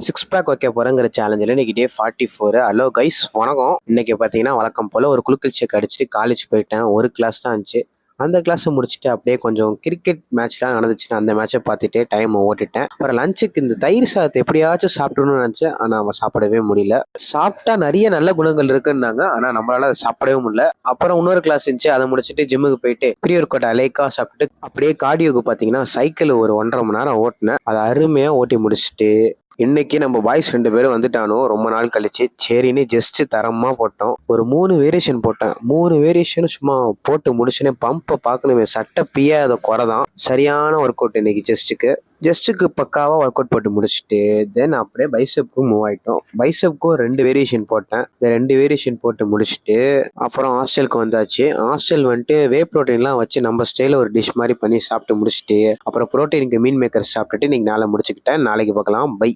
Six pack வைக்க போறேங்கிற சேலஞ்சில் இன்னைக்கு டே 44. Hello guys, வணக்கம். இன்னைக்கு பார்த்தீங்கன்னா வழக்கம் போல் ஒரு குலுக்கல் செக் அடிச்சுட்டு காலேஜ் போயிட்டேன். ஒரு கிளாஸ் தான் இருந்துச்சு. அந்த கிளாஸை முடிச்சுட்டு அப்படியே கொஞ்சம் கிரிக்கெட் மேட்ச்லாம் நடந்துச்சுன்னா அந்த மேட்சை பார்த்துட்டு டைமை ஓட்டிட்டேன். அப்புறம் லஞ்சுக்கு இந்த தயிர் சாதத்தை எப்படியாச்சும் சாப்பிடணும்னு நினச்சேன். ஆனால் அவன் சாப்பிடவே முடியல. சாப்பிட்டா நிறைய நல்ல குணங்கள் இருக்குன்னாங்க, ஆனால் நம்மளால அதை சாப்பிடவே முடியல. அப்புறம் இன்னொரு கிளாஸ் இருந்துச்சு, அதை முடிச்சுட்டு ஜிம்முக்கு போயிட்டு பிரியர் கோட்டை அலேக்கா சாப்பிட்டு அப்படியே கார்டியோக்கு பார்த்தீங்கன்னா சைக்கிள் ஒரு 1.5 மணி நேரம் ஓட்டினேன். அதை அருமையாக ஓட்டி முடிச்சுட்டு இன்னைக்கு நம்ம பாய்ஸ் 2 பேரும் வந்துட்டானோ ரொம்ப நாள் கழிச்சு. சரின்னு ஜஸ்ட் தரமா போட்டோம். ஒரு 3 வேரியேஷன் போட்டேன். 3 வேரியேஷன் சும்மா போட்டு முடிச்சுனே பம்பை பார்க்கணுமே, சட்டை பிய்யாத குறை தான். சரியான ஒர்க் அவுட் இன்னைக்கு ஜஸ்ட்டுக்கு பக்காவாக ஒர்க் அவுட் போட்டு முடிச்சுட்டு தென் அப்படியே பைசெப்க்கும் மூவ் ஆகிட்டோம். பைசெப்க்கும் 2 வேரியேஷன் போட்டேன். இந்த 2 வேரியேஷன் போட்டு முடிச்சுட்டு அப்புறம் ஹாஸ்டலுக்கு வந்தாச்சு. ஹாஸ்டல் வந்துட்டு வே ப்ரோட்டீன்லாம் வச்சு நம்ம ஸ்டைலில் ஒரு டிஷ் மாதிரி பண்ணி சாப்பிட்டு முடிச்சுட்டு அப்புறம் ப்ரோட்டீனுக்கு மீன் மேக்கர் சாப்பிட்டுட்டு இன்னைக்கு நாளை முடிச்சுக்கிட்டேன். நாளைக்கு பார்க்கலாம். பை.